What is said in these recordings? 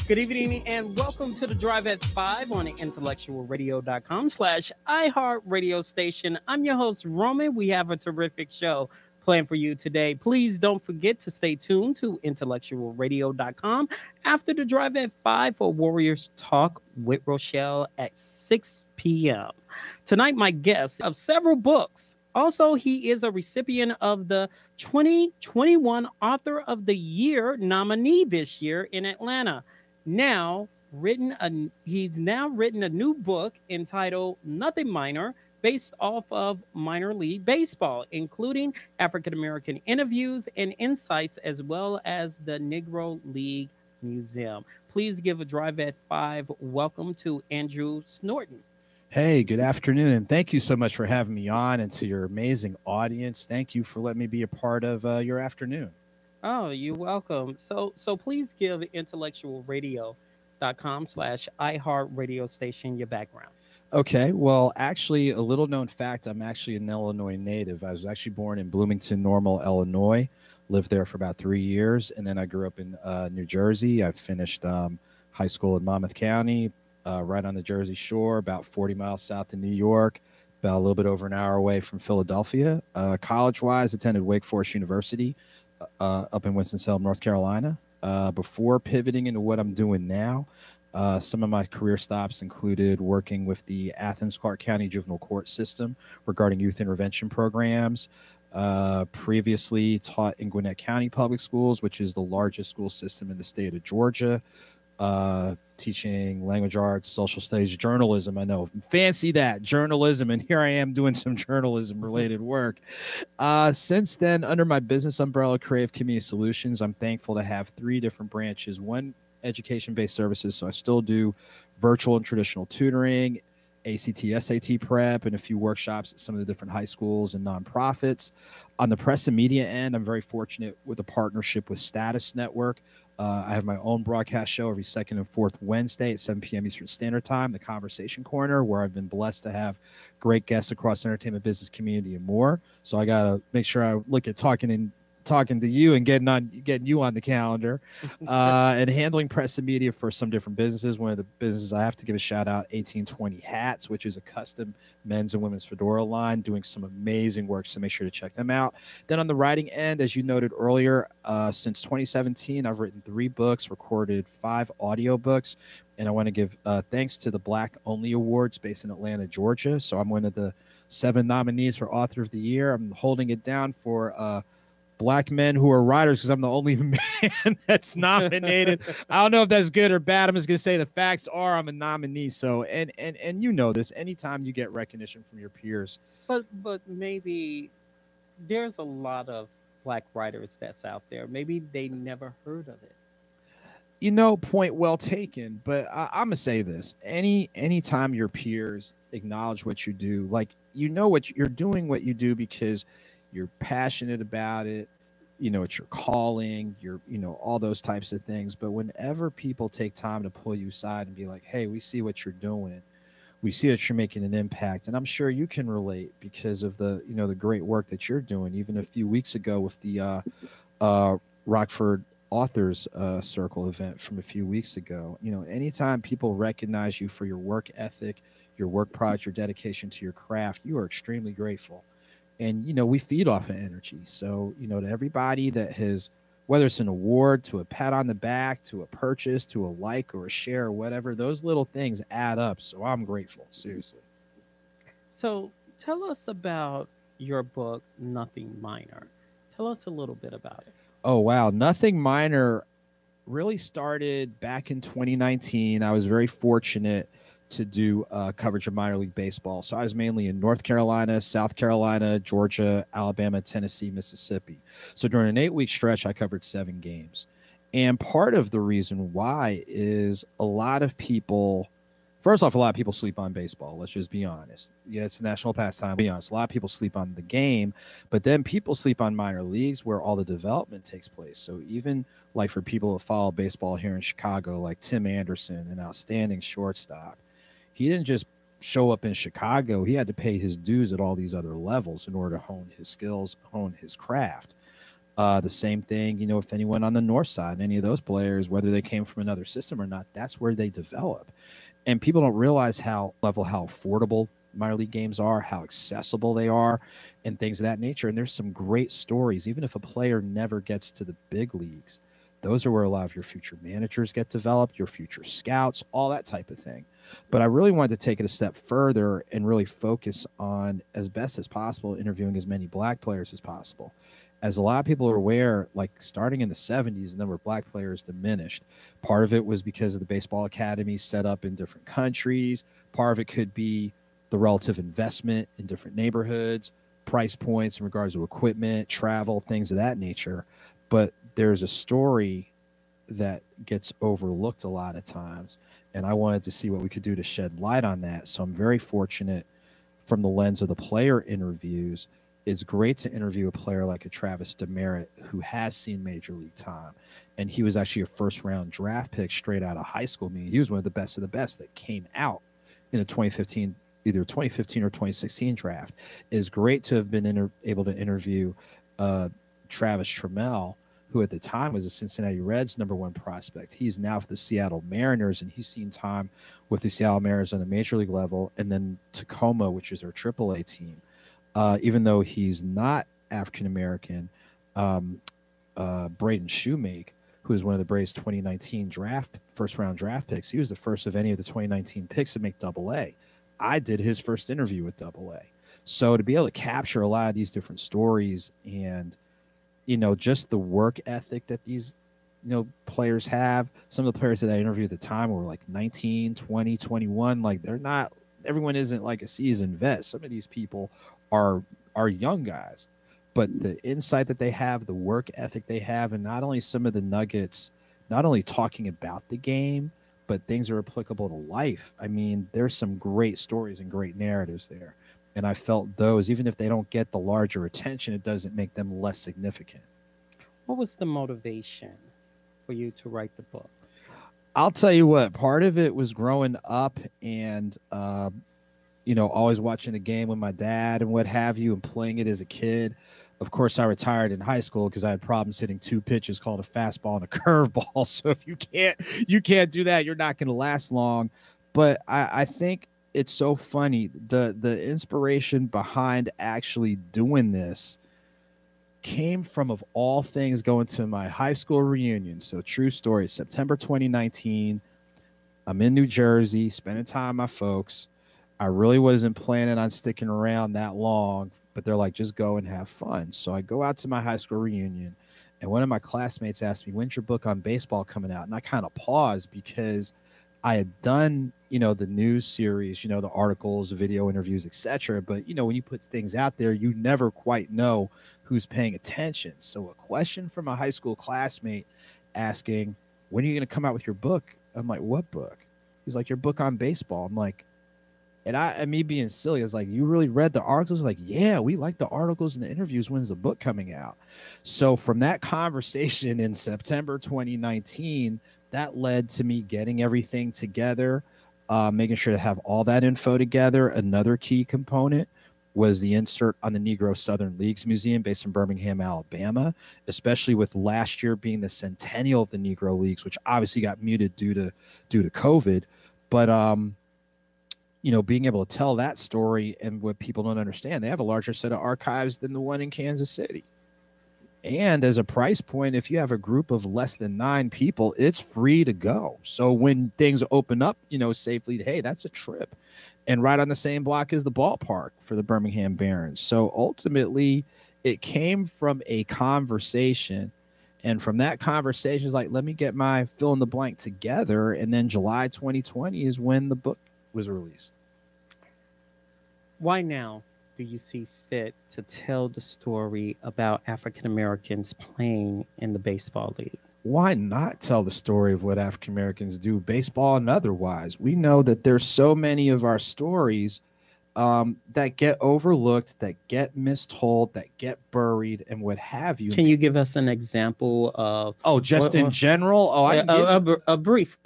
Good evening and welcome to the Drive at 5 on the IntellectualRadio.com/iHeartRadio station. I'm your host, Roman. We have a terrific show planned for you today. Please don't forget to stay tuned to IntellectualRadio.com after the Drive at 5 for Warriors Talk with Rochelle at 6 p.m. Tonight, my guest of several books. Also, he is a recipient of the 2021 Author of the Year nominee this year in Atlanta. He's now written a new book entitled Nothing Minor, based off of minor league baseball, including African-American interviews and insights, as well as the Negro League Museum. Please give a Drive at 5 welcome to Andrew Snorton. Hey, good afternoon, and thank you so much for having me on, and to your amazing audience, thank you for letting me be a part of your afternoon. Oh, you're welcome. So please give IntellectualRadio.com/iHeartRadio station your background. Okay, well, actually, a little known fact, I'm actually an Illinois native. I was actually born in Bloomington Normal, Illinois, lived there for about 3 years, and then I grew up in New Jersey. I finished high school in Monmouth County, right on the Jersey Shore, about 40 miles south of New York, about a little bit over an hour away from Philadelphia. College-wise, attended Wake Forest University up in Winston-Salem, North Carolina. Before pivoting into what I'm doing now, some of my career stops included working with the Athens-Clarke County Juvenile Court System regarding youth intervention programs. Previously taught in Gwinnett County Public Schools, which is the largest school system in the state of Georgia. Teaching language arts, social studies, journalism. I know, fancy that, journalism, and here I am doing some journalism related work. Since then, under my business umbrella, Creative Community Solutions, I'm thankful to have 3 different branches. One, education-based services, so I still do virtual and traditional tutoring, ACT, SAT prep, and a few workshops at some of the different high schools and nonprofits. On the press and media end, I'm very fortunate with a partnership with Status Network. I have my own broadcast show every second and fourth Wednesday at 7 p.m. Eastern Standard Time, The Conversation Corner, where I've been blessed to have great guests across the entertainment business community and more. So I got to make sure I look at talking to you and getting you on the calendar, and handling press and media for some different businesses. One of the businesses I have to give a shout out, 1820 Hats, which is a custom men's and women's fedora line, doing some amazing work, so make sure to check them out. Then on the writing end, as you noted earlier, since 2017, I've written 3 books, recorded 5 audiobooks, and I want to give thanks to the Black Only Awards based in Atlanta, Georgia. So I'm one of the 7 nominees for Author of the Year. I'm holding it down for Black men who are writers, because I'm the only man that's nominated. I don't know if that's good or bad. I'm just gonna say the facts are I'm a nominee. So and you know this. Anytime you get recognition from your peers, but maybe there's a lot of Black writers that's out there. Maybe they never heard of it. You know, point well taken. But I'm gonna say this: anytime your peers acknowledge what you do, like, you know what you're doing, what you do because you're passionate about it, you know, it's your calling, you're, you know, all those types of things. But whenever people take time to pull you aside and be like, hey, we see what you're doing, we see that you're making an impact, and I'm sure you can relate because of the, you know, the great work that you're doing. Even a few weeks ago with the Rockford Authors Circle event from a few weeks ago, you know, anytime people recognize you for your work ethic, your work product, your dedication to your craft, you are extremely grateful. And, you know, we feed off of energy. So, you know, to everybody that has, whether it's an award, to a pat on the back, to a purchase, to a like or a share or whatever, those little things add up. So I'm grateful, seriously. So tell us about your book, Nothing Minor. Tell us a little bit about it. Oh, wow. Nothing Minor really started back in 2019. I was very fortunate to do coverage of minor league baseball. So I was mainly in North Carolina, South Carolina, Georgia, Alabama, Tennessee, Mississippi. So during an 8-week stretch, I covered 7 games. And part of the reason why is a lot of people, first off, a lot of people sleep on baseball. Let's just be honest. Yeah, it's a national pastime. Be honest. A lot of people sleep on the game, but then people sleep on minor leagues where all the development takes place. So even like for people who follow baseball here in Chicago, like Tim Anderson, an outstanding shortstop, he didn't just show up in Chicago. He had to pay his dues at all these other levels in order to hone his skills, hone his craft. The same thing, you know, if anyone on the north side, any of those players, whether they came from another system or not, that's where they develop. And people don't realize how affordable minor league games are, how accessible they are, and things of that nature. And there's some great stories, even if a player never gets to the big leagues. Those are where a lot of your future managers get developed, your future scouts, all that type of thing. But I really wanted to take it a step further and really focus on, as best as possible, interviewing as many black players as possible. As a lot of people are aware, like starting in the 70s, the number of black players diminished. Part of it was because of the baseball academies set up in different countries. Part of it could be the relative investment in different neighborhoods, price points in regards to equipment, travel, things of that nature. But there's a story that gets overlooked a lot of times, and I wanted to see what we could do to shed light on that. So I'm very fortunate from the lens of the player interviews. It's great to interview a player like a Travis Demerit who has seen major league time, and he was actually a first-round draft pick straight out of high school. I mean, he was one of the best that came out in the 2015, either 2015 or 2016 draft. It's great to have been able to interview Travis Trammell, who at the time was a Cincinnati Reds #1 prospect. He's now with the Seattle Mariners, and he's seen time with the Seattle Mariners on the major league level, and then Tacoma, which is our AAA team. Even though he's not African-American, Braden Shoemake, who is one of the Braves' 2019 first-round draft picks, he was the first of any of the 2019 picks to make AA. I did his first interview with AA. So to be able to capture a lot of these different stories and, you know, just the work ethic that these, you know, players have. Some of the players that I interviewed at the time were like 19, 20, 21. Like, they're not, everyone isn't like a seasoned vet. Some of these people are young guys, but the insight that they have, the work ethic they have, and not only some of the nuggets, not only talking about the game, but things are applicable to life. I mean, there's some great stories and great narratives there. And I felt those, even if they don't get the larger attention, it doesn't make them less significant. What was the motivation for you to write the book? I'll tell you what, part of it was growing up and, you know, always watching the game with my dad and what have you, and playing it as a kid. Of course, I retired in high school because I had problems hitting two pitches called a fastball and a curveball. So if you can't do that, you're not going to last long. But I think it's so funny. The inspiration behind actually doing this came from, of all things, going to my high school reunion. So true story, September 2019. I'm in New Jersey, spending time with my folks. I really wasn't planning on sticking around that long, but they're like, just go and have fun. So I go out to my high school reunion, and one of my classmates asked me, when's your book on baseball coming out? And I kind of paused because I had done, you know, the news series, you know, the articles, the video interviews, etc. But, you know, when you put things out there, you never quite know who's paying attention. So a question from a high school classmate asking, when are you going to come out with your book? I'm like, what book? He's like, your book on baseball. I'm like, and me being silly, I was like, you really read the articles? Like, yeah, we like the articles and the interviews. When's the book coming out? So from that conversation in September 2019, that led to me getting everything together, making sure to have all that info together. Another key component was the insert on the Negro Southern Leagues Museum based in Birmingham, Alabama, especially with last year being the centennial of the Negro Leagues, which obviously got muted due to COVID. But you know, being able to tell that story, and what people don't understand, they have a larger set of archives than the one in Kansas City. And as a price point, if you have a group of less than 9 people, it's free to go. So when things open up, you know, safely, hey, that's a trip. And right on the same block as the ballpark for the Birmingham Barons. So ultimately, it came from a conversation. And from that conversation, it's like, let me get my fill in the blank together. And then July 2020 is when the book was released. Why now do you see fit to tell the story about African Americans playing in the baseball league? Why not tell the story of what African Americans do, baseball and otherwise? We know that there's so many of our stories that get overlooked, that get mistold, that get buried, and what have you. Can you give us an example of? Oh, just in general? Oh, a brief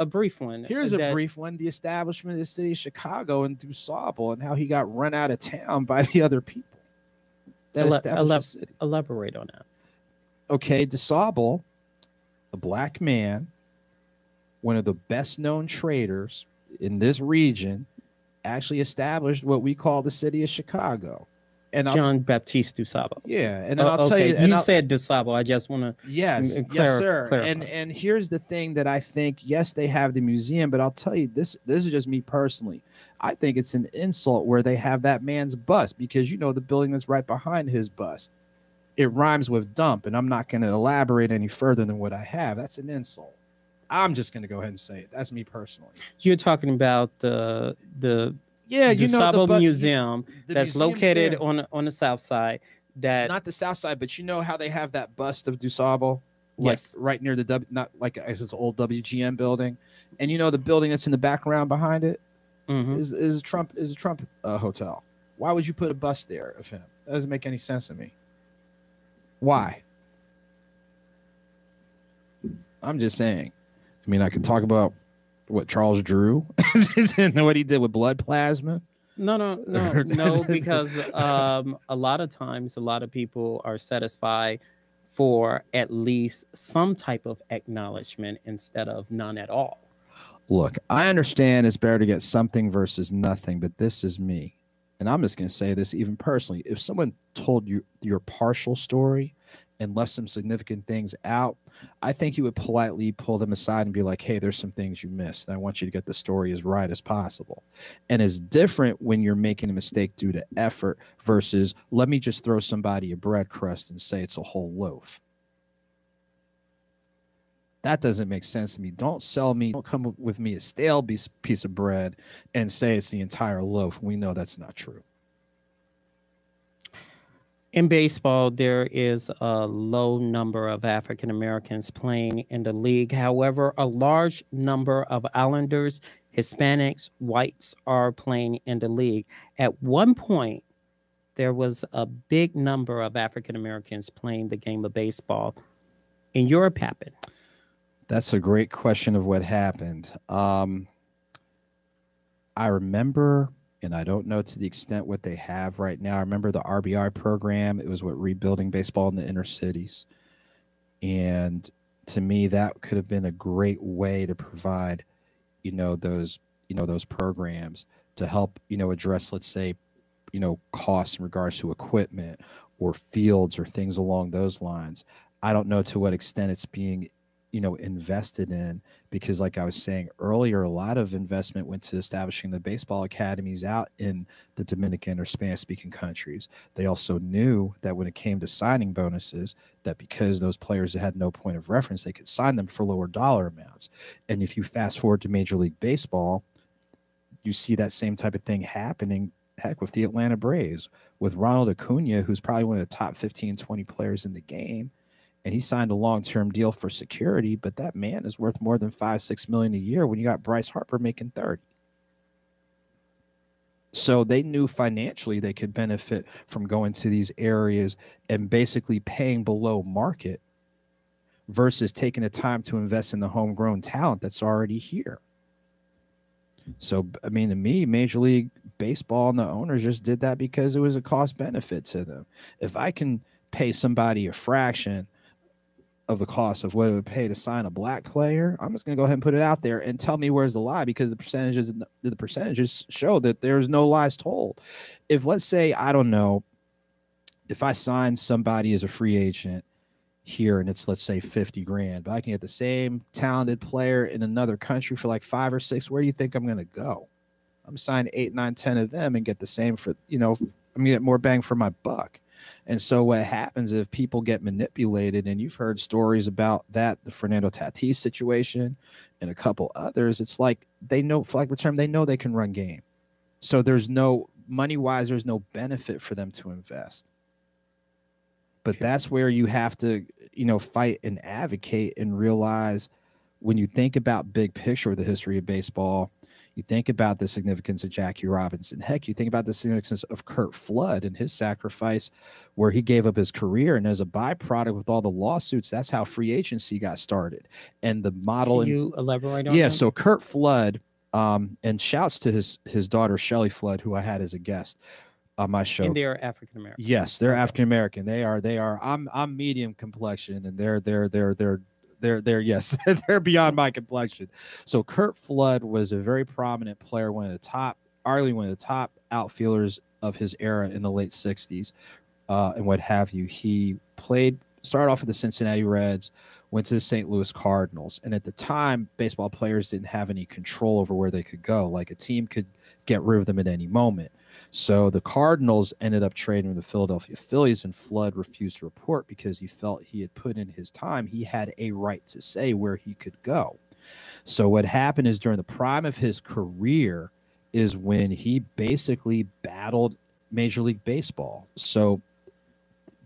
one. Here's a brief one: the establishment of the city of Chicago and DuSable, and how he got run out of town by the other people that established the city. Elaborate on that. okay, DeSable, a black man, one of the best known traders in this region, actually established what we call the city of Chicago. And John Baptiste DuSable. Yeah, and then I'll tell you. You said DuSable. I just want to yes, sir. clarify. And here's the thing that I think. Yes, they have the museum, but I'll tell you this. This is just me personally. I think it's an insult where they have that man's bust, because the building that's right behind his bust, it rhymes with dump, and I'm not going to elaborate any further than what I have. That's an insult. I'm just going to go ahead and say it. That's me personally. You're talking about the DuSable Museum that's located on the south side. That not the south side, but how they have that bust of DuSable, yes, right near the not like it's old WGN building, and the building that's in the background behind it is a Trump hotel. Why would you put a bust there of him? That doesn't make any sense to me. Why? I'm just saying. I mean, I could talk about what Charles drew and what he did with blood plasma. No, because a lot of times, a lot of people are satisfied for at least some type of acknowledgement instead of none at all. Look, I understand it's better to get something versus nothing, but this is me. And I'm just going to say this even personally. If someone told you your partial story and left some significant things out, I think you would politely pull them aside and be like, hey, there's some things you missed, and I want you to get the story as right as possible. And it's different when you're making a mistake due to effort versus let me just throw somebody a bread crust and say it's a whole loaf. That doesn't make sense to me. Don't come with me a stale piece of bread and say it's the entire loaf. We know that's not true. In baseball, there is a low number of African Americans playing in the league. However, a large number of Islanders, Hispanics, whites are playing in the league. At one point, there was a big number of African Americans playing the game of baseball. In Europe, happened. That's a great question of what happened. I remember, and I don't know to the extent what they have right now. I remember the RBI program. It was rebuilding baseball in the inner cities. And to me, that could have been a great way to provide, those programs to help, address, let's say, costs in regards to equipment or fields or things along those lines. I don't know to what extent it's being invested in, because like I was saying earlier, a lot of investment went to establishing the baseball academies out in the Dominican or Spanish speaking countries. They also knew that when it came to signing bonuses, that because those players had no point of reference, they could sign them for lower dollar amounts. And if you fast forward to Major League Baseball, you see that same type of thing happening, heck, with the Atlanta Braves, with Ronald Acuna, who's probably one of the top 15, 20 players in the game. And he signed a long-term deal for security, but that man is worth more than $5-6 million a year when you got Bryce Harper making 30. So they knew financially they could benefit from going to these areas and basically paying below market versus taking the time to invest in the homegrown talent that's already here. So, I mean, to me, Major League Baseball and the owners just did that because it was a cost benefit to them. If I can pay somebody a fraction of the cost of what it would pay to sign a black player, I'm just going to go ahead and put it out there and tell me where's the lie, because the percentages show that there's no lies told. If, let's say, I don't know, if I sign somebody as a free agent here and it's, let's say, 50 grand, but I can get the same talented player in another country for like 5 or 6, where do you think I'm going to go? I'm signing 8, 9, 10 of them and get the same for, I'm going to get more bang for my buck. And so what happens if people get manipulated, and you've heard stories about that, the Fernando Tatis situation and a couple others, it's like they know, for lack of a term, they know they can run game. So there's no, money-wise, there's no benefit for them to invest. But that's where you have to, fight and advocate and realize, when you think about big picture of the history of baseball, you think about the significance of Jackie Robinson. Heck, you think about the significance of Curt Flood and his sacrifice, where he gave up his career. And as a byproduct, with all the lawsuits, that's how free agency got started. And the model. Can you elaborate on that? Yeah, so Curt Flood, and shouts to his daughter, Shelley Flood, who I had as a guest. on my show. And they're African American. Yes, they're Okay. African American. They are. I'm medium complexion, and they're yes, they're beyond my complexion. So Curt Flood was a very prominent player, arguably one of the top outfielders of his era in the late '60s, and what have you. He started off with the Cincinnati Reds, went to the St. Louis Cardinals, and at the time, baseball players didn't have any control over where they could go. Like a team could get rid of them at any moment. So the Cardinals ended up trading with the Philadelphia Phillies, and Flood refused to report because he felt he had put in his time. He had a right to say where he could go. So what happened is during the prime of his career is when he basically battled Major League Baseball. So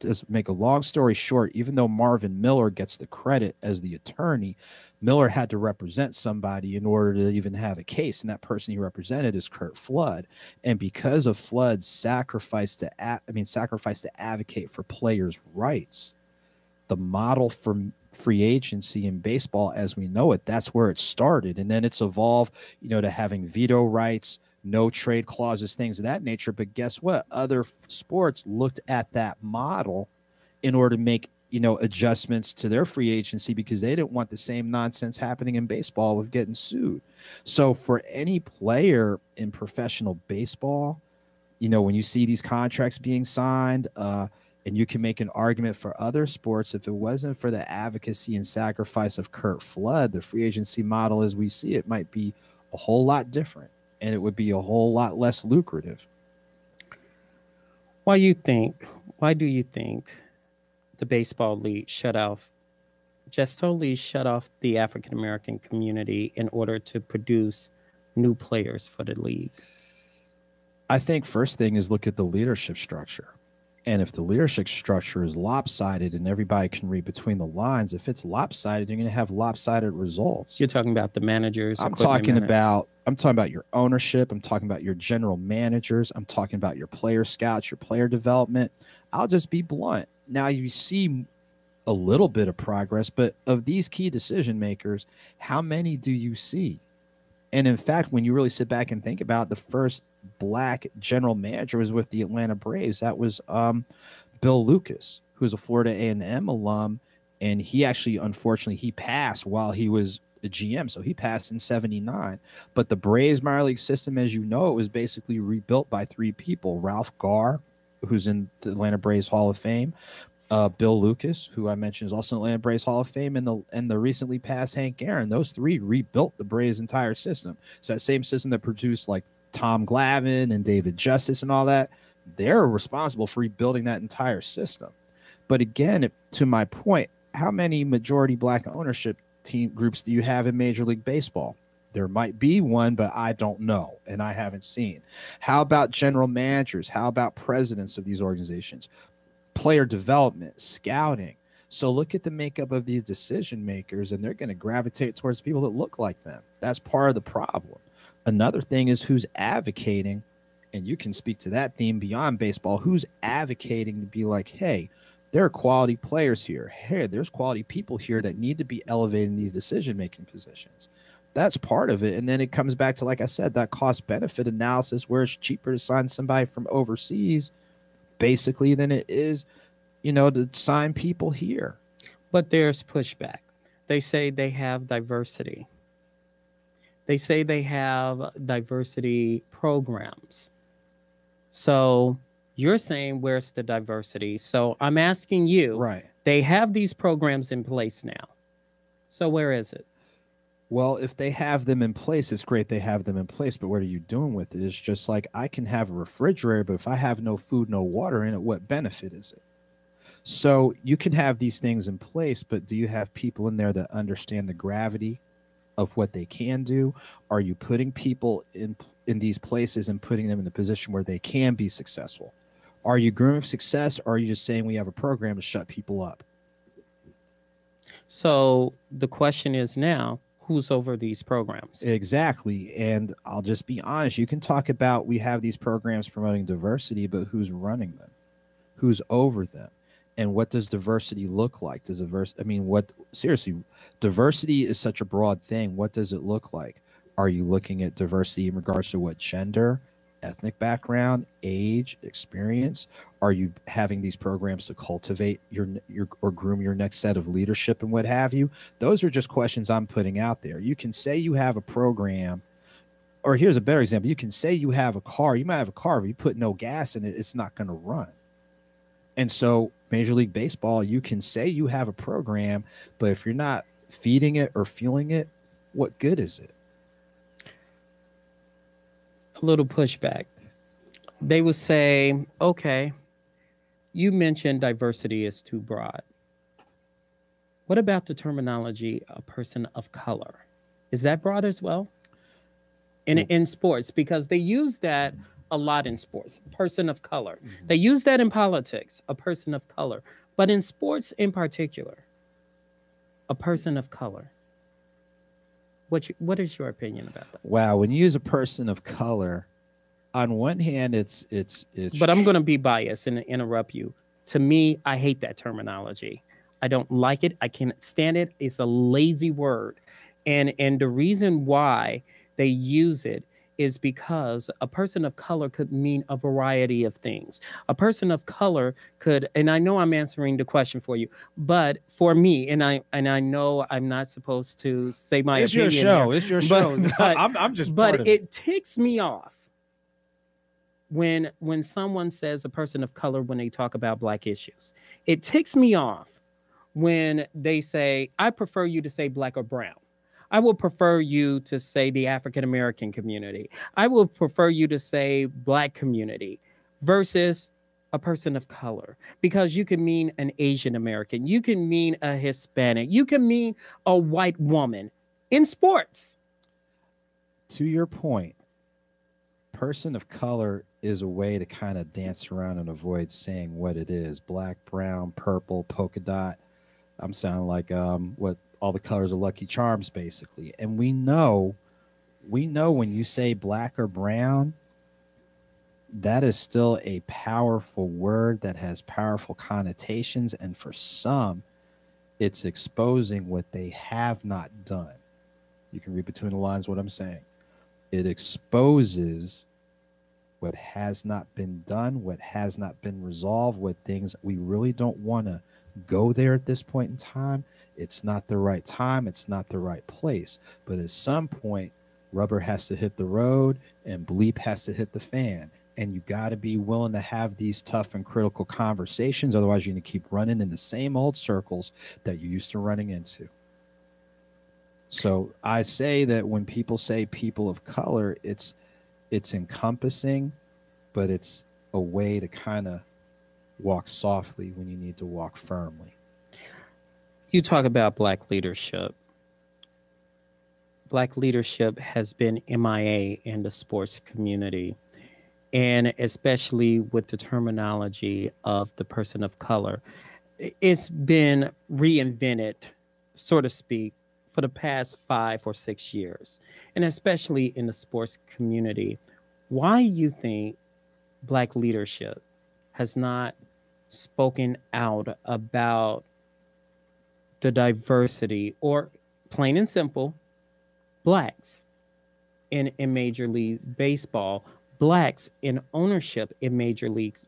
to make a long story short, even though Marvin Miller gets the credit as the attorney, Miller had to represent somebody in order to even have a case, and that person he represented is Curt Flood. And because of Flood's sacrifice to advocate for players' rights, the model for free agency in baseball as we know it, that's where it started, and then it's evolved, to having veto rights, no trade clauses, things of that nature. But guess what? Other sports looked at that model in order to make, adjustments to their free agency because they didn't want the same nonsense happening in baseball with getting sued. So for any player in professional baseball, when you see these contracts being signed, and you can make an argument for other sports, if it wasn't for the advocacy and sacrifice of Curt Flood, the free agency model as we see it might be a whole lot different. And it would be a whole lot less lucrative. Why do you think the baseball league totally shut off the African American community in order to produce new players for the league? I think first thing is look at the leadership structure. And if the leadership structure is lopsided and everybody can read between the lines, if it's lopsided, you're going to have lopsided results. You're talking about the managers. I'm talking about your ownership. I'm talking about your general managers. I'm talking about your player scouts, your player development. I'll just be blunt. Now you see a little bit of progress, but of these key decision makers, how many do you see? And in fact, when you really sit back and think about it, the first black general manager was with the Atlanta Braves. That was Bill Lucas, who's a Florida A&M alum. And he actually, unfortunately, he passed while he was a GM. So he passed in 1979. But the Braves minor league system, as you know, it was basically rebuilt by three people. Ralph Garr, who's in the Atlanta Braves Hall of Fame. Bill Lucas, who I mentioned is also in the Atlanta Braves Hall of Fame, and the recently passed Hank Aaron. Those three rebuilt the Braves' entire system. So that same system that produced like Tom Glavine and David Justice and all that, they're responsible for rebuilding that entire system. But again, to my point, how many majority black ownership team groups do you have in Major League Baseball? There might be one, but I don't know, and I haven't seen. How about general managers? How about presidents of these organizations? Player development, scouting. So look at the makeup of these decision makers, and they're going to gravitate towards people that look like them. That's part of the problem. Another thing is who's advocating, and you can speak to that theme beyond baseball, who's advocating to be like, hey, there are quality players here. Hey, there's quality people here that need to be elevated in these decision-making positions. That's part of it. And then it comes back to, like I said, that cost-benefit analysis where it's cheaper to sign somebody from overseas basically than it is, to sign people here. But there's pushback. They say they have diversity. They say they have diversity programs. So you're saying, where's the diversity? So I'm asking you, right? They have these programs in place now. So where is it? Well, if they have them in place, it's great they have them in place, but what are you doing with it? It's just like I can have a refrigerator, but if I have no food, no water in it, what benefit is it? So you can have these things in place, but do you have people in there that understand the gravity of what they can do? Are you putting people in these places and putting them in the position where they can be successful? Are you grooming success, or are you just saying we have a program to shut people up? So the question is now, who's over these programs? Exactly. And I'll just be honest. You can talk about we have these programs promoting diversity, but who's running them? Who's over them? And what does diversity look like? Seriously, diversity is such a broad thing. What does it look like? Are you looking at diversity in regards to what gender? ethnic background, age, experience? Are you having these programs to cultivate your or groom your next set of leadership and what have you? Those are just questions I'm putting out there. You can say you have a program, or here's a better example. You can say you have a car. You might have a car, but you put no gas in it, it's not going to run. And so Major League Baseball, you can say you have a program, but if you're not feeding it or fueling it, what good is it? A little pushback. They would say, okay, you mentioned diversity is too broad. What about the terminology a person of color? Is that broad as well? In sports, because they use that a lot in sports, person of color. Mm-hmm. They use that in politics, a person of color. But in sports in particular, a person of color. What is your opinion about that? Wow, when you use a person of color, on one hand, it's. But I'm going to be biased and interrupt you. To me, I hate that terminology. I don't like it. I can't stand it. It's a lazy word, and the reason why they use it is because a person of color could mean a variety of things. A person of color could, and I know I'm answering the question for you, but for me, and I know I'm not supposed to say my opinion. It's your show. Here, it's your show. I'm just. But it ticks me off when someone says a person of color when they talk about Black issues. It ticks me off when they say, I prefer you to say Black or brown. I will prefer you to say the African-American community. I will prefer you to say Black community versus a person of color, because you can mean an Asian American. You can mean a Hispanic. You can mean a white woman in sports. To your point, person of color is a way to kind of dance around and avoid saying what it is. Black, brown, purple, polka dot. I'm sounding like what all the colors of Lucky Charms, basically. And we know when you say black or brown, that is still a powerful word that has powerful connotations. And for some, it's exposing what they have not done. You can read between the lines what I'm saying. It exposes what has not been done, what has not been resolved, what things we really don't want to go there at this point in time. It's not the right time. It's not the right place. But at some point, rubber has to hit the road and bleep has to hit the fan. And you got to be willing to have these tough and critical conversations. Otherwise, you're going to keep running in the same old circles that you're used to running into. So I say that when people say people of color, it's encompassing, but it's a way to kind of walk softly when you need to walk firmly. You talk about Black leadership. Black leadership has been MIA in the sports community, and especially with the terminology of the person of color. It's been reinvented, so to speak, for the past 5 or 6 years, and especially in the sports community. Why you think Black leadership has not spoken out about the diversity, or plain and simple, Blacks in Major League Baseball, Blacks in ownership in Major League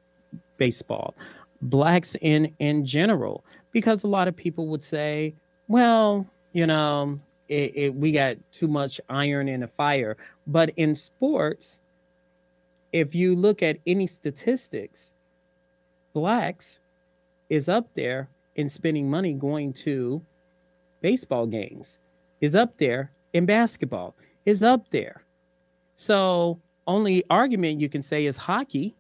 Baseball, Blacks in general? Because a lot of people would say, well, you know, we got too much iron in the fire. But in sports, if you look at any statistics, Blacks is up there in spending money going to baseball games, is up there in basketball, is up there. So only argument you can say is hockey,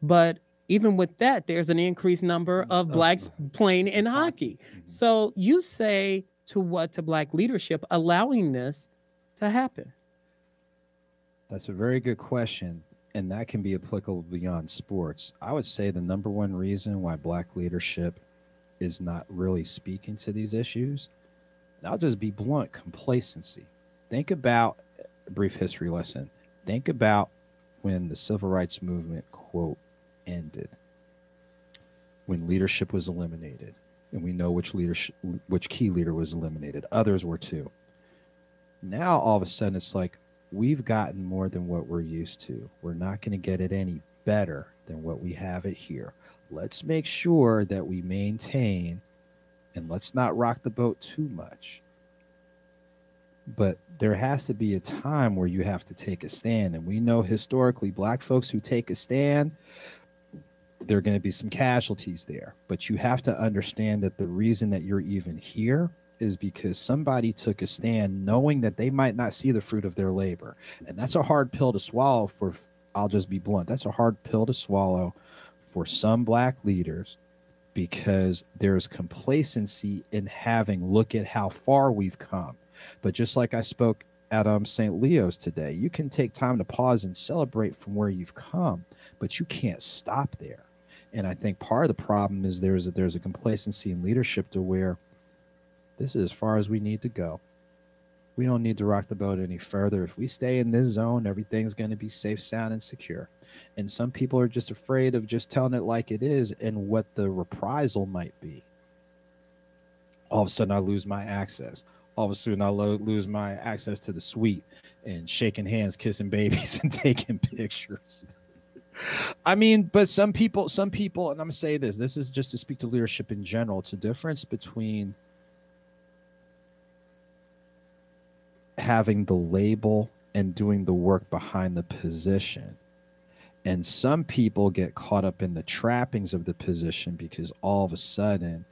but even with that, there's an increased number of Blacks playing in hockey. So you say to Black leadership allowing this to happen? That's a very good question, and that can be applicable beyond sports. I would say the number one reason why Black leadership is not really speaking to these issues, and I'll just be blunt, complacency. Think about a brief history lesson. Think about when the civil rights movement, quote, ended, when leadership was eliminated, and we know which key leader was eliminated. Others were too. Now all of a sudden it's like, we've gotten more than what we're used to. We're not going to get it any better than what we have it here. Let's make sure that we maintain, and let's not rock the boat too much. But there has to be a time where you have to take a stand. And we know historically, Black folks who take a stand, there are going to be some casualties there. But you have to understand that the reason that you're even here is because somebody took a stand knowing that they might not see the fruit of their labor. And that's a hard pill to swallow for, I'll just be blunt, that's a hard pill to swallow for some Black leaders, because there's complacency in having, look at how far we've come. But just like I spoke at St. Leo's today, you can take time to pause and celebrate from where you've come, but you can't stop there. And I think part of the problem is there's a complacency in leadership to where this is as far as we need to go. We don't need to rock the boat any further. If we stay in this zone, everything's going to be safe, sound, and secure. And some people are just afraid of just telling it like it is and what the reprisal might be. All of a sudden, I lose my access. All of a sudden, I lose my access to the suite and shaking hands, kissing babies, and taking pictures. I mean, but some people, and I'm going to say this is just to speak to leadership in general. It's a difference between having the label and doing the work behind the position. And some people get caught up in the trappings of the position because all of a sudden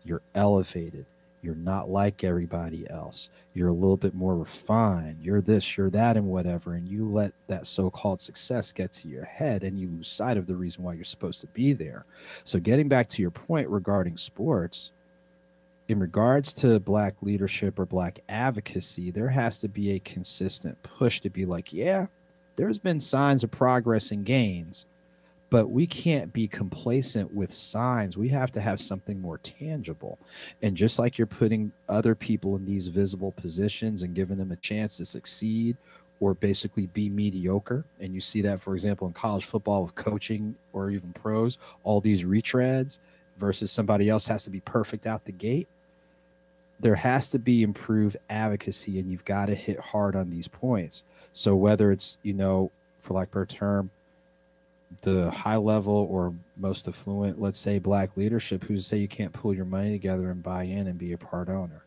you're elevated. You're not like everybody else. You're a little bit more refined. You're this, you're that, and whatever. And you let that so-called success get to your head and you lose sight of the reason why you're supposed to be there. So getting back to your point regarding sports, in regards to Black leadership or Black advocacy, there has to be a consistent push to be like, yeah, there's been signs of progress and gains, but we can't be complacent with signs. We have to have something more tangible. And just like you're putting other people in these visible positions and giving them a chance to succeed or basically be mediocre, and you see that, for example, in college football with coaching or even pros, all these retreads versus somebody else has to be perfect out the gate. There has to be improved advocacy, and you've got to hit hard on these points. So whether it's, for lack of a term, the high level or most affluent, let's say Black leadership, who's say you can't pull your money together and buy in and be a part owner.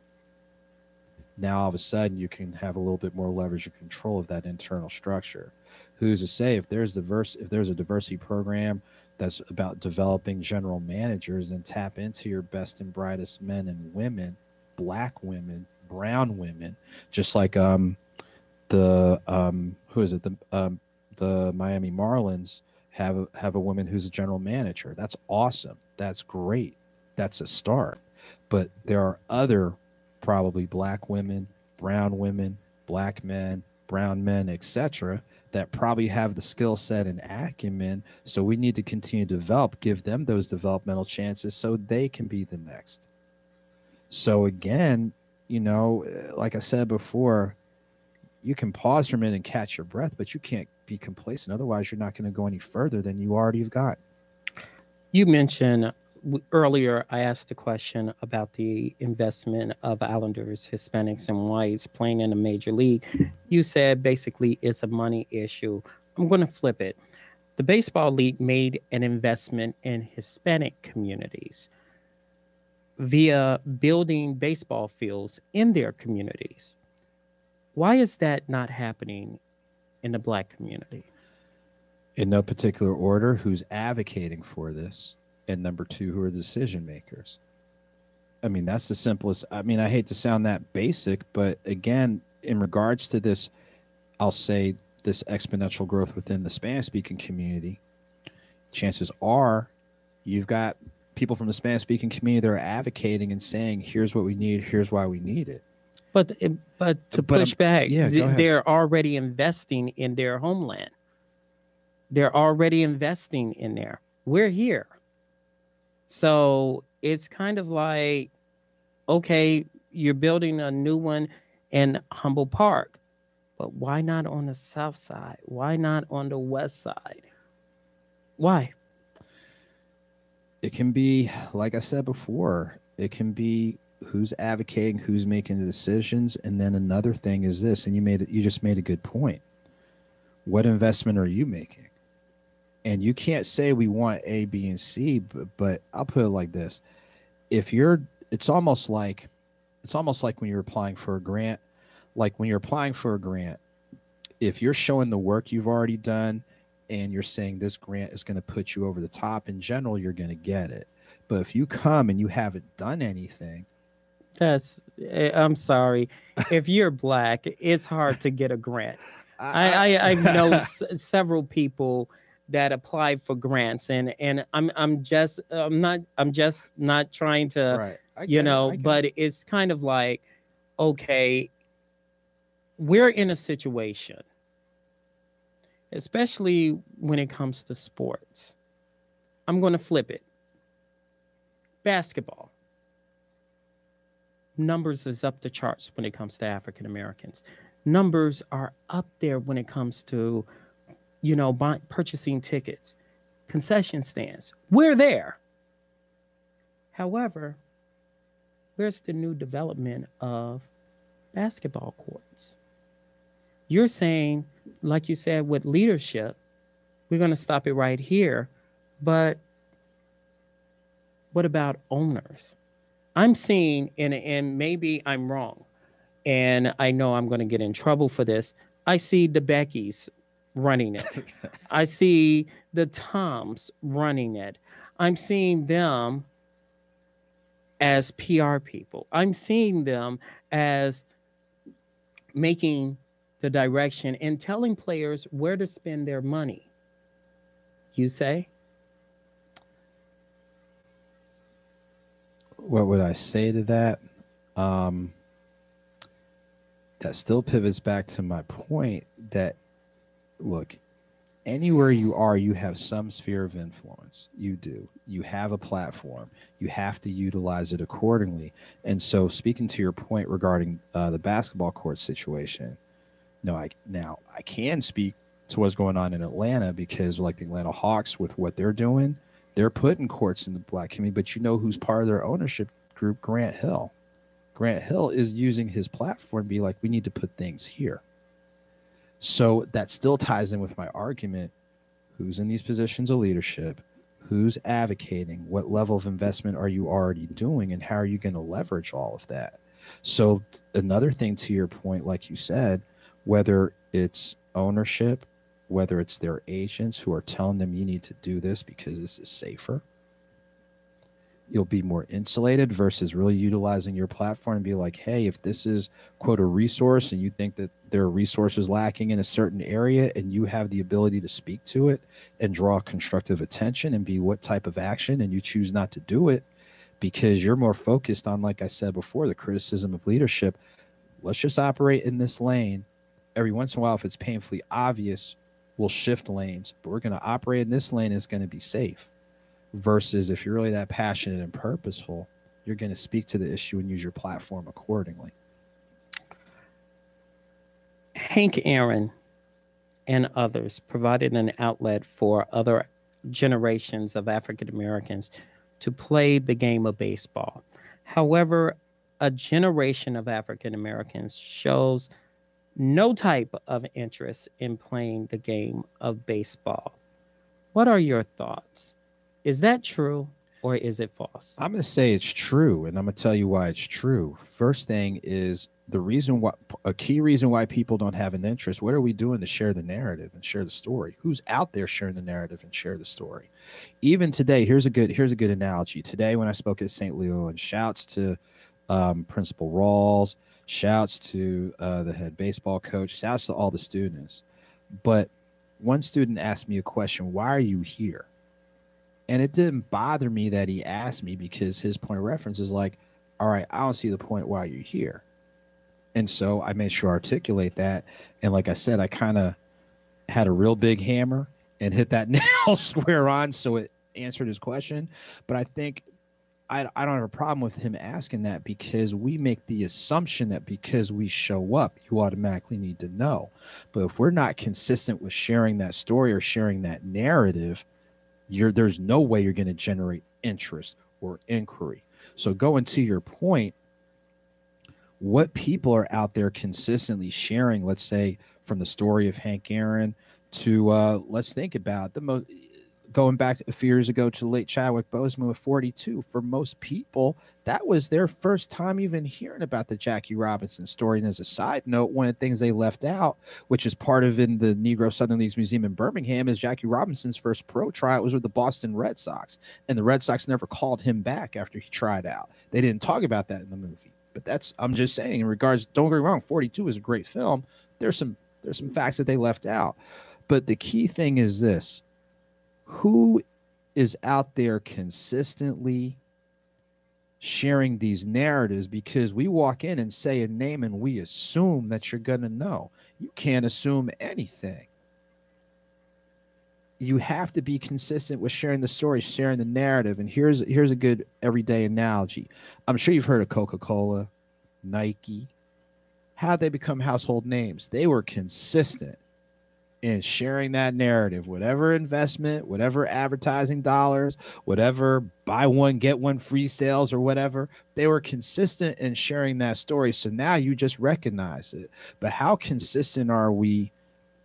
Now all of a sudden you can have a little bit more leverage and control of that internal structure. Who's to say if there's a diversity program that's about developing general managers, then tap into your best and brightest men and women, Black women, brown women, just like the Miami Marlins have a woman who's a general manager. That's awesome. That's great. That's a start. But there are other probably Black women, brown women, Black men, brown men, etc., that probably have the skill set and acumen. So we need to continue to develop, give them those developmental chances so they can be the next. So again, like I said before, you can pause for a minute and catch your breath, but you can't be complacent. Otherwise, you're not going to go any further than you already have got. You mentioned earlier, I asked a question about the investment of Islanders, Hispanics, and whites playing in a major league. You said basically it's a money issue. I'm going to flip it. The baseball league made an investment in Hispanic communities via building baseball fields in their communities. Why is that not happening in the Black community? In no particular order, who's advocating for this? And number two, who are the decision makers? I mean, that's the simplest. I mean, I hate to sound that basic, but again, in regards to this, I'll say this exponential growth within the Spanish-speaking community, chances are you've got people from the Spanish-speaking community that are advocating and saying, here's what we need, here's why we need it. But to push back, yeah, they're already investing in their homeland. They're already investing in there. We're here. So it's kind of like, okay, you're building a new one in Humboldt Park, but why not on the south side? Why not on the west side? Why? It can be, like I said before, it can be who's advocating, who's making the decisions. And then another thing is this, and you just made a good point. What investment are you making? And you can't say we want A, B, and C, but I'll put it like this. It's almost like when you're applying for a grant. Like when you're applying for a grant, if you're showing the work you've already done and you're saying this grant is going to put you over the top, in general, you're going to get it. But if you come and you haven't done anything, I'm sorry. If you're Black, it's hard to get a grant. I know several people that applied for grants, and I'm just not trying to, right. but it's kind of like, okay, we're in a situation, especially when it comes to sports. I'm going to flip it. Basketball. Numbers is up the charts when it comes to African Americans. Numbers are up there when it comes to, purchasing tickets, concession stands. We're there. However, where's the new development of basketball courts? You're saying, like you said, with leadership, we're going to stop it right here. But what about owners? I'm seeing, and maybe I'm wrong, and I know I'm going to get in trouble for this. I see the Beckys running it. I see the Toms running it. I'm seeing them as PR people. I'm seeing them as making the direction and telling players where to spend their money. You say? What would I say to that? That still pivots back to my point that, look, anywhere you are, you have some sphere of influence. You do. You have a platform. You have to utilize it accordingly. And so, speaking to your point regarding the basketball court situation, I can speak to what's going on in Atlanta, because like the Atlanta Hawks, with what they're doing, they're putting courts in the Black community. But you know who's part of their ownership group? Grant Hill. Grant Hill is using his platform to be like, we need to put things here. So that still ties in with my argument. Who's in these positions of leadership? Who's advocating? What level of investment are you already doing? And how are you going to leverage all of that? So another thing to your point, like you said, whether it's ownership, whether it's their agents who are telling them you need to do this because this is safer, you'll be more insulated versus really utilizing your platform and be like, hey, if this is, quote, a resource and you think that there are resources lacking in a certain area and you have the ability to speak to it and draw constructive attention and be what type of action, and you choose not to do it because you're more focused on, like I said before, the criticism of leadership. Let's just operate in this lane. Every once in a while, if it's painfully obvious, we'll shift lanes, but we're going to operate in this lane. It's going to be safe. Versus if you're really that passionate and purposeful, you're going to speak to the issue and use your platform accordingly. Hank Aaron and others provided an outlet for other generations of African Americans to play the game of baseball. However, a generation of African Americans shows no type of interest in playing the game of baseball. What are your thoughts? Is that true or is it false? I'm going to say it's true, and I'm going to tell you why it's true. First thing is a key reason why people don't have an interest. What are we doing to share the narrative and share the story? Who's out there sharing the narrative and share the story? Even today, here's a good analogy. Today, when I spoke at St. Leo, and shouts to Principal Rawls, shouts to the head baseball coach, shouts to all the students. But one student asked me a question, why are you here? And it didn't bother me that he asked me, because his point of reference is like, all right, I don't see the point why you're here. And so I made sure to articulate that. And like I said, I kind of had a real big hammer and hit that nail square on, so it answered his question. But I think I don't have a problem with him asking that, because we make the assumption that because we show up, you automatically need to know. But if we're not consistent with sharing that story or sharing that narrative, there's no way you're going to generate interest or inquiry. So going to your point, what people are out there consistently sharing, let's say from the story of Hank Aaron to let's think about the most going back a few years ago to the late Chadwick Boseman with 42. For most people, that was their first time even hearing about the Jackie Robinson story. And as a side note, one of the things they left out, which is part of in the Negro Southern Leagues Museum in Birmingham, is Jackie Robinson's first pro tryout was with the Boston Red Sox. And the Red Sox never called him back after he tried out. They didn't talk about that in the movie. But that's, I'm just saying, in regards, don't get me wrong, 42 is a great film. There's some facts that they left out. But the key thing is this: who is out there consistently sharing these narratives? Because we walk in and say a name and we assume that you're going to know. You can't assume anything. You have to be consistent with sharing the story, sharing the narrative. And here's a good everyday analogy. I'm sure you've heard of Coca-Cola, Nike. How they become household names? They were consistent in sharing that narrative, whatever investment, whatever advertising dollars, whatever buy one, get one free sales or whatever, they were consistent in sharing that story. So now you just recognize it. But how consistent are we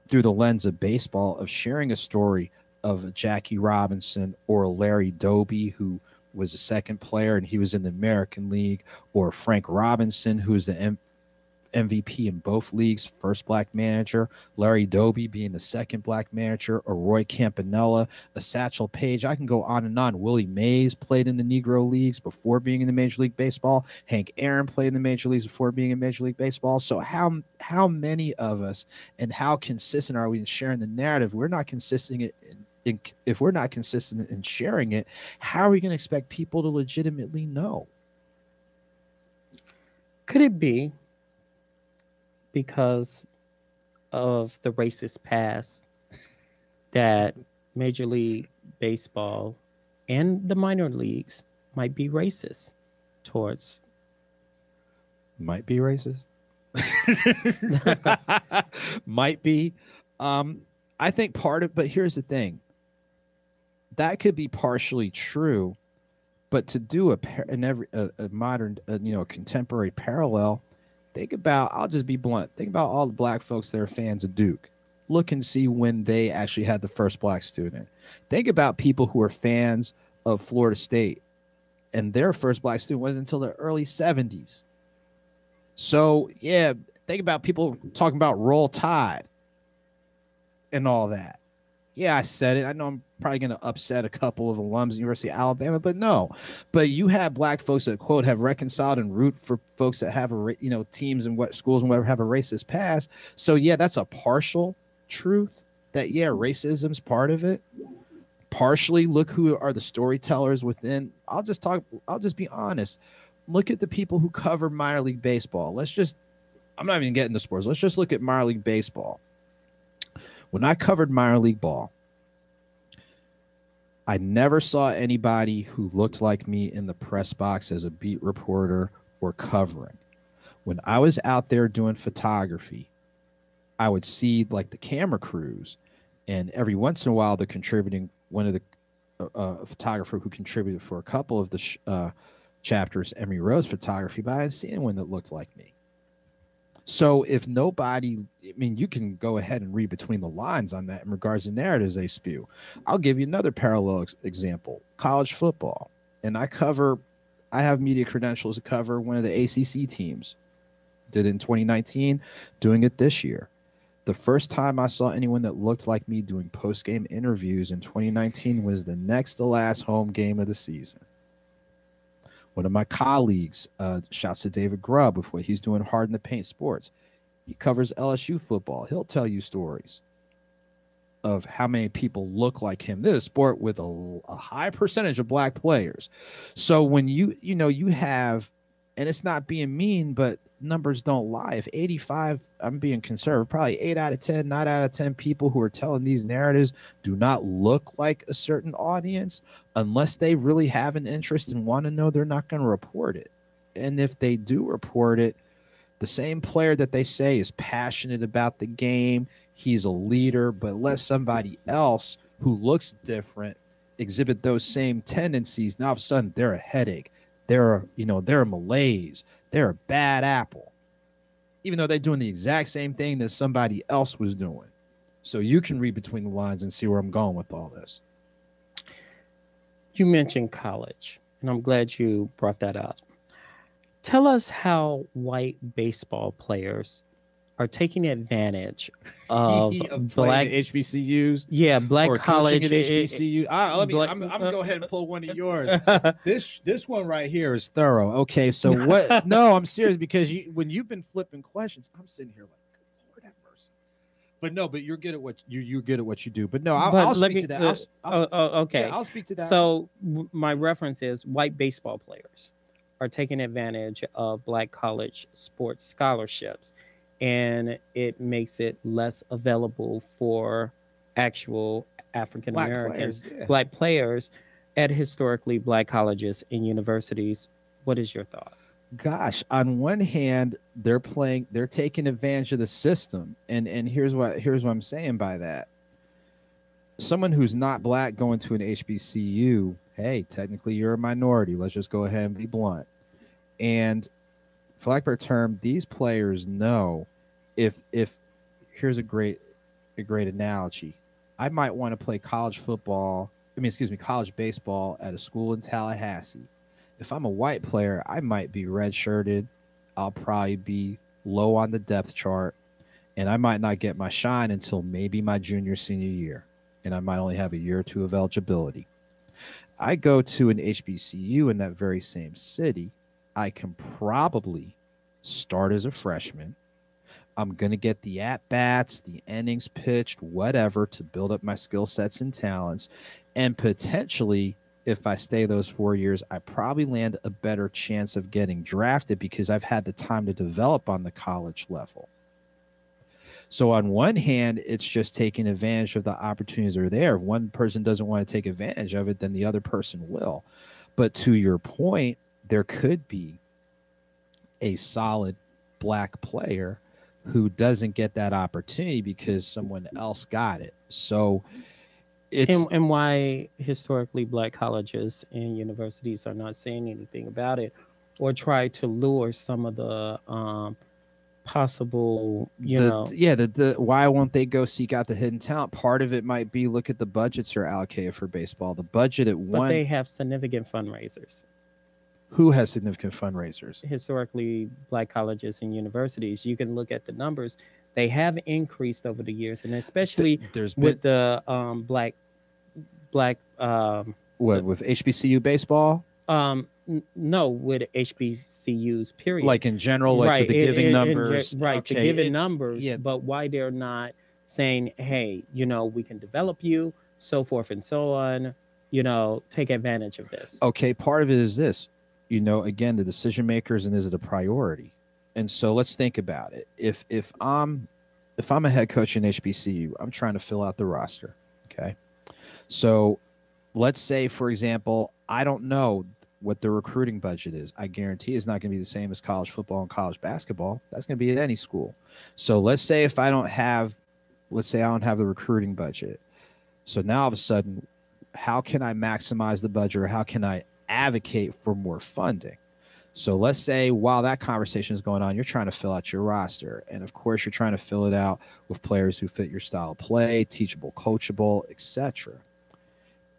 through the lens of baseball of sharing a story of Jackie Robinson or Larry Doby, who was a second player and he was in the American League, or Frank Robinson, who is the MVP in both leagues, first black manager, Larry Doby being the second black manager, or Roy Campanella, a Satchel Paige. I can go on and on. Willie Mays played in the Negro Leagues before being in the Major League Baseball. Hank Aaron played in the Major Leagues before being in Major League Baseball. So how many of us and how consistent are we in sharing the narrative? We're not consistent if we're not consistent in sharing it, how are we going to expect people to legitimately know? Could it be because of the racist past that Major League Baseball and the minor leagues might be racist towards? Might be racist. Might be. I think part of, but here's the thing. That could be partially true, but to do a modern, a contemporary parallel, think about, I'll just be blunt, think about all the black folks that are fans of Duke. Look and see when they actually had the first black student. Think about people who are fans of Florida State, and their first black student wasn't until the early 70s. So, yeah, think about people talking about Roll Tide and all that. Yeah, I said it. I know I'm probably going to upset a couple of alums at University of Alabama, but no. But you have black folks that, quote, have reconciled and root for folks that have, teams and what schools and whatever have a racist past. So, yeah, that's a partial truth that, yeah, racism's part of it. Partially, look who are the storytellers within. I'll just be honest. Look at the people who cover minor league baseball. I'm not even getting to sports. Let's just look at minor league baseball. When I covered minor league ball, I never saw anybody who looked like me in the press box as a beat reporter or covering. When I was out there doing photography, I would see like the camera crews, and every once in a while they're contributing. One of the photographer who contributed for a couple of the chapters, Emery Rose photography, but I didn't see anyone that looked like me. So if nobody, you can go ahead and read between the lines on that in regards to narratives they spew. I'll give you another parallel example, college football. And I have media credentials to cover one of the ACC teams. Did it in 2019, doing it this year. The first time I saw anyone that looked like me doing post-game interviews in 2019 was the next to last home game of the season. One of my colleagues, shouts to David Grubb with what he's doing hard in the paint sports. He covers LSU football. He'll tell you stories of how many people look like him. This is a sport with a high percentage of black players. So when you have, and it's not being mean, but numbers don't lie. If 85, I'm being conservative, probably 8 out of 10, 9 out of 10 people who are telling these narratives do not look like a certain audience, unless they really have an interest and want to know, they're not going to report it. And if they do report it, the same player that they say is passionate about the game, he's a leader, but let somebody else who looks different exhibit those same tendencies, now all of a sudden they're a headache. they're a Malays, they're a bad apple, even though they're doing the exact same thing that somebody else was doing. So you can read between the lines and see where I'm going with all this. You mentioned college, and I'm glad you brought that up. Tell us how white baseball players are taking advantage of black HBCUs, black or college coaching at HBCU. I'm gonna go ahead and pull one of yours. This one right here is thorough. Okay, so what? No, I'm serious, because when you've been flipping questions, I'm sitting here like, Lord have mercy. But you're good at what you're good at what you do. But no, I'll speak to that. Okay, yeah, I'll speak to that. So my reference is white baseball players are taking advantage of black college sports scholarships, and it makes it less available for actual African Americans, black players at historically black colleges and universities. What is your thought? Gosh, on one hand, they're taking advantage of the system, and here's what I'm saying by that. Someone who's not black going to an HBCU, hey, technically you're a minority. Let's just go ahead and be blunt. And for lack of a better term, these players know if here's a great analogy. I might want to play college baseball at a school in Tallahassee. If I'm a white player, I might be redshirted. I'll probably be low on the depth chart, and I might not get my shine until maybe my senior year, and I might only have a year or two of eligibility. I go to an HBCU in that very same city. I can probably start as a freshman. I'm going to get the at-bats, the innings pitched, whatever, to build up my skill sets and talents. And potentially, if I stay those 4 years, I probably land a better chance of getting drafted because I've had the time to develop on the college level. So on one hand, it's just taking advantage of the opportunities that are there. If one person doesn't want to take advantage of it, then the other person will. But to your point, there could be a solid black player who doesn't get that opportunity because someone else got it. So it's and why historically black colleges and universities are not saying anything about it, or try to lure some of the possible, why won't they go seek out the hidden talent? Part of it might be, look at the budgets that are allocated for baseball. The budget but they have significant fundraisers. Who has significant fundraisers? Historically black colleges and universities. You can look at the numbers. They have increased over the years, and especially with the black with HBCU baseball? No, with HBCUs, period. Like in general, like with the giving numbers. The giving numbers, but why they're not saying, hey, we can develop you, so forth and so on, take advantage of this. Okay, part of it is this, again, the decision makers, and is it a priority? And so let's think about it. If I'm a head coach in HBCU, I'm trying to fill out the roster. Okay. So let's say, for example, I don't know what the recruiting budget is. I guarantee it's not going to be the same as college football and college basketball. That's going to be at any school. So let's say I don't have the recruiting budget. So now all of a sudden, how can I maximize the budget, or how can I advocate for more funding? So let's say while that conversation is going on, you're trying to fill out your roster. And of course, you're trying to fill it out with players who fit your style of play, teachable, coachable, etc.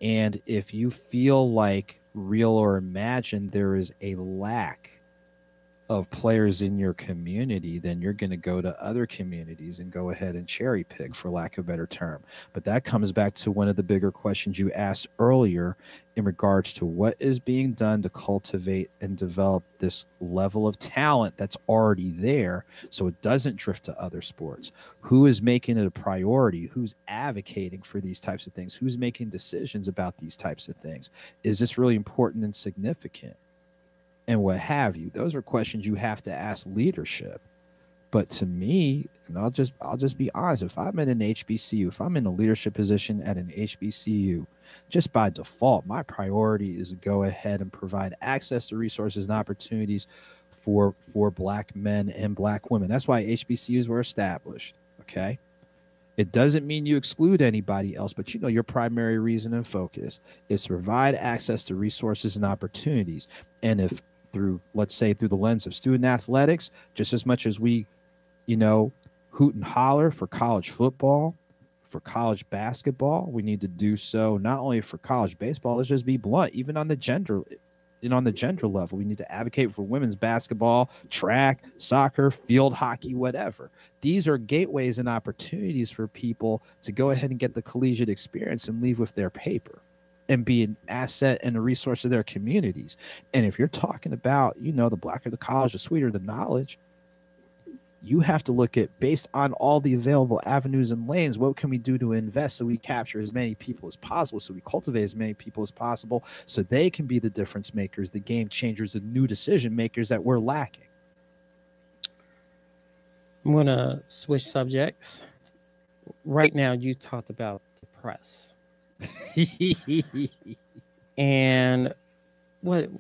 And if you feel like, real or imagined, there is a lack of players in your community, then you're going to go to other communities and go ahead and cherry pick, for lack of a better term. But that comes back to one of the bigger questions you asked earlier in regards to what is being done to cultivate and develop this level of talent that's already there so it doesn't drift to other sports. Who is making it a priority? Who's advocating for these types of things? Who's making decisions about these types of things? Is this really important and significant? And what have you? Those are questions you have to ask leadership. But to me, and I'll just be honest, if I'm in an HBCU, if I'm in a leadership position at an HBCU, just by default, my priority is to go ahead and provide access to resources and opportunities for black men and black women. That's why HBCUs were established. Okay. It doesn't mean you exclude anybody else, but your primary reason and focus is to provide access to resources and opportunities. And if let's say through the lens of student athletics, just as much as we, hoot and holler for college football, for college basketball, we need to do so not only for college baseball. Let's just be blunt, even on the gender level, we need to advocate for women's basketball, track, soccer, field hockey, whatever. These are gateways and opportunities for people to go ahead and get the collegiate experience and leave with their paper and be an asset and a resource to their communities. And if you're talking about, the blacker the college, the sweeter the knowledge, you have to look at, based on all the available avenues and lanes, what can we do to invest so we capture as many people as possible, so we cultivate as many people as possible, so they can be the difference makers, the game changers, the new decision makers that we're lacking. I'm going to switch subjects. Right now, you talked about the press. And what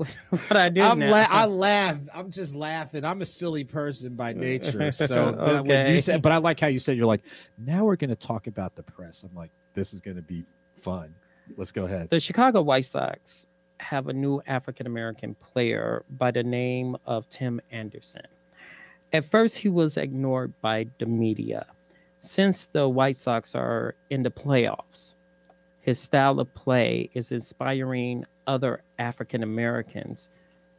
I did I laughed. I'm just laughing. I'm a silly person by nature. So okay. When you said, but I like how you said, you're like, now we're going to talk about the press. I'm like, this is going to be fun. Let's go ahead. The Chicago White Sox have a new African-American player by the name of Tim Anderson. At first, he was ignored by the media. Since the White Sox are in the playoffs, his style of play is inspiring other African Americans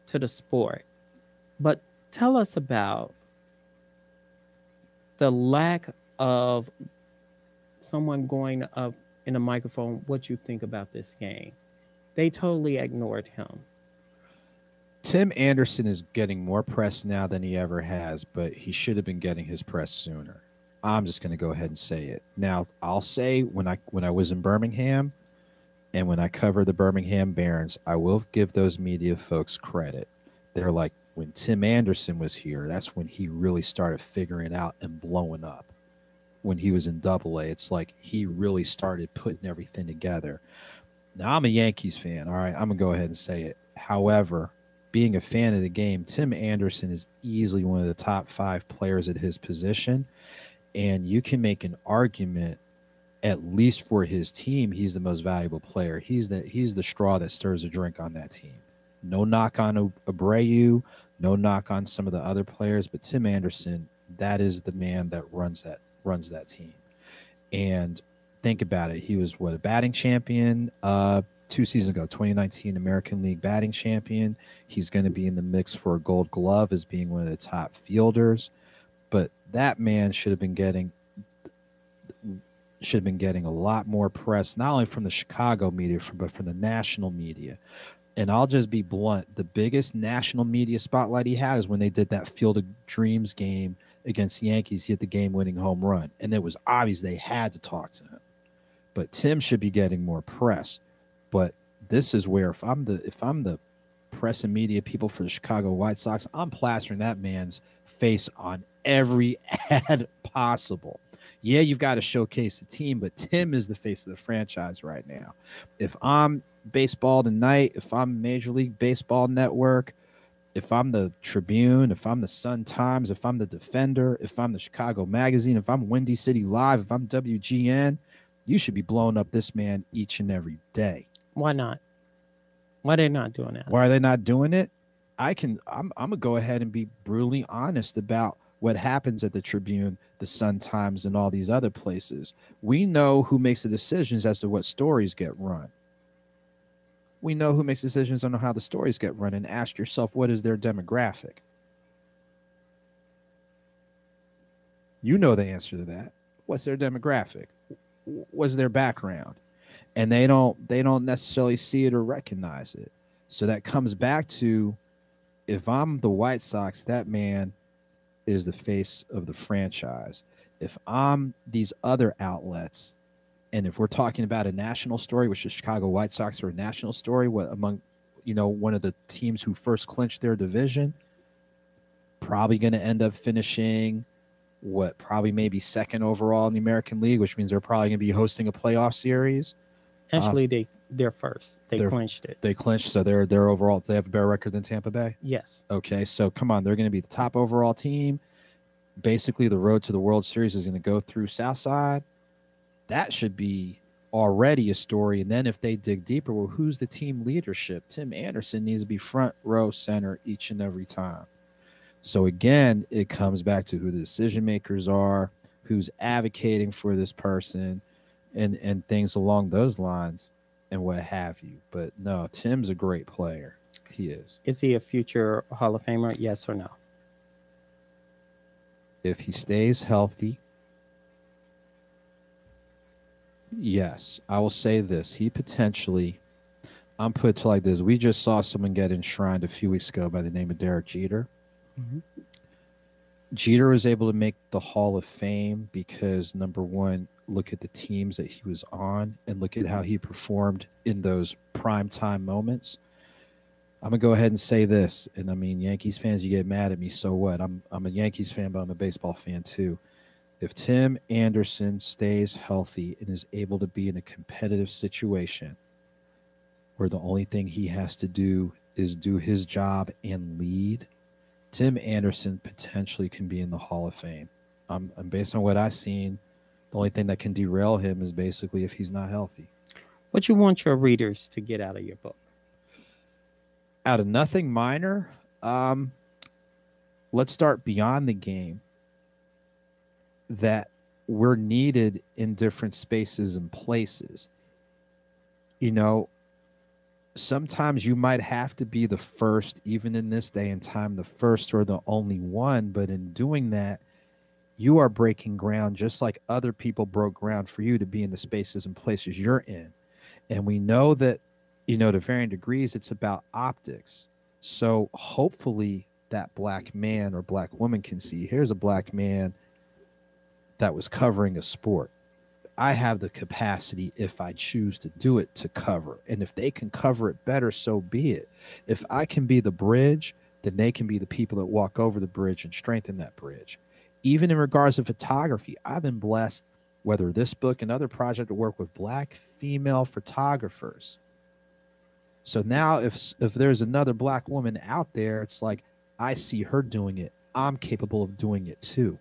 to the sport. But tell us about the lack of someone going up in a microphone, what you think about this game. They totally ignored him. Tim Anderson is getting more press now than he ever has, but he should have been getting his press sooner. I'm just going to go ahead and say it. Now, I'll say when I was in Birmingham and when I covered the Birmingham Barons, I will give those media folks credit. They're like, when Tim Anderson was here, that's when he really started figuring it out and blowing up. When he was in Double-A, it's like he really started putting everything together. Now, I'm a Yankees fan, all right? I'm going to go ahead and say it. However, being a fan of the game, Tim Anderson is easily one of the top 5 players at his position. And you can make an argument, at least for his team, he's the most valuable player. He's the straw that stirs the drink on that team. No knock on Abreu, no knock on some of the other players, but Tim Anderson, that is the man that runs that team. And think about it. He was a batting champion 2 seasons ago, 2019 American League batting champion. He's going to be in the mix for a Gold Glove as being one of the top fielders. But that man should have been getting a lot more press, not only from the Chicago media, but from the national media. And I'll just be blunt. The biggest national media spotlight he had is when they did that Field of Dreams game against the Yankees. He hit the game-winning home run. And it was obvious they had to talk to him. But Tim should be getting more press. But this is where if I'm the press and media people for the Chicago White Sox, I'm plastering that man's face on every ad possible. Yeah, you've got to showcase the team, but Tim is the face of the franchise right now. If I'm Baseball Tonight, if I'm Major League Baseball Network, if I'm the Tribune, if I'm the Sun Times, if I'm the Defender, if I'm the Chicago Magazine, if I'm Windy City Live, if I'm WGN, you should be blowing up this man each and every day. Why not? Why are they not doing that? Why are they not doing it? I'm gonna go ahead and be brutally honest about what happens at the Tribune, the Sun Times, and all these other places. We know who makes the decisions as to what stories get run. We know who makes decisions on how the stories get run, and ask yourself, what is their demographic? You know the answer to that. What's their demographic? What's their background? And they don't necessarily see it or recognize it. So that comes back to, if I'm the White Sox, that man is the face of the franchise. If I'm these other outlets, and if we're talking about a national story, which the Chicago White Sox are a national story, among one of the teams who first clinched their division, probably going to end up finishing probably maybe second overall in the American League, which means they're probably going to be hosting a playoff series. Actually, they're first. They clinched it. They clinched, so they're overall. They have a better record than Tampa Bay. Yes. Okay, so come on, they're going to be the top overall team. Basically, the road to the World Series is going to go through Southside. that should be already a story. And then if they dig deeper, well, who's the team leadership? Tim Anderson needs to be front row center each and every time. So again, it comes back to who the decision makers are, who's advocating for this person, and things along those lines and what have you. But no, Tim's a great player. He is. Is he a future Hall of Famer? Yes or no? If he stays healthy, yes. I will say this. He potentially, I'm put to like this. We just saw someone get enshrined a few weeks ago by the name of Derek Jeter. Mm-hmm. Jeter was able to make the Hall of Fame because, number one, look at the teams that he was on and look at how he performed in those primetime moments. I'm going to go ahead and say this, and I mean, Yankees fans, you get mad at me, so what? I'm a Yankees fan, but I'm a baseball fan too. If Tim Anderson stays healthy and is able to be in a competitive situation where the only thing he has to do is do his job and lead, Tim Anderson potentially can be in the Hall of Fame. Based on what I've seen, the only thing that can derail him is basically if he's not healthy. What you want your readers to get out of your book? Out of Nothing Minor, let's start beyond the game. That we're needed in different spaces and places. You know, sometimes you might have to be the first, even in this day and time, the first or the only one. But in doing that, you are breaking ground just like other people broke ground for you to be in the spaces and places you're in. And we know that, you know, to varying degrees, it's about optics. So hopefully that black man or black woman can see, here's a black man that was covering a sport. I have the capacity, if I choose to do it, to cover. And if they can cover it better, so be it. If I can be the bridge, then they can be the people that walk over the bridge and strengthen that bridge. Even in regards to photography, I've been blessed, whether this book and other projects, to work with black female photographers. So now if there's another black woman out there, it's like, I see her doing it. I'm capable of doing it too.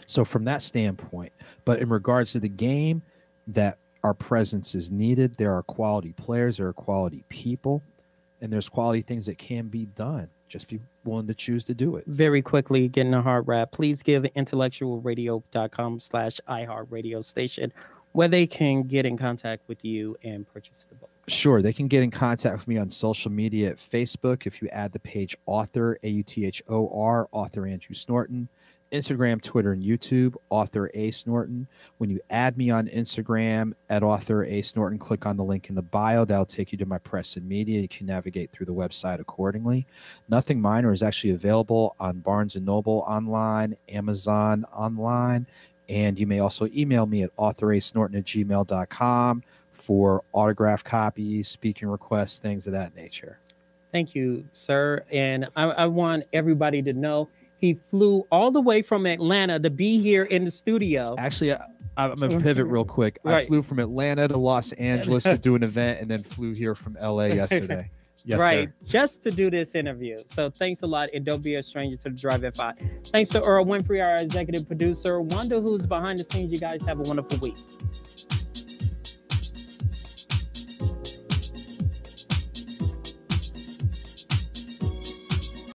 So from that standpoint, but in regards to the game, that our presence is needed. There are quality players, there are quality people, and there's quality things that can be done. Just be willing to choose to do it. Very quickly, getting a hard wrap. Please give IntellectualRadio.com/iHeartRadio station where they can get in contact with you and purchase the book. Sure. They can get in contact with me on social media at Facebook. If you add the page author, AUTHOR, author Andrew Snorton. Instagram, Twitter, and YouTube, author A. Snorton. When you add me on Instagram at author A. Snorton, click on the link in the bio. That'll take you to my press and media. You can navigate through the website accordingly. Nothing Minor is actually available on Barnes & Noble online, Amazon online, and you may also email me at authorsnorton@gmail.com for autograph copies, speaking requests, things of that nature. Thank you, sir. And I want everybody to know he flew all the way from Atlanta to be here in the studio. Actually, I'm going to pivot real quick. Right. I flew from Atlanta to Los Angeles to do an event and then flew here from LA yesterday. Yes, right. Sir. Just to do this interview. So thanks a lot. And don't be a stranger to the Drive at 5. Thanks to Earl Winfrey, our executive producer. Wanda, who's behind the scenes. You guys have a wonderful week.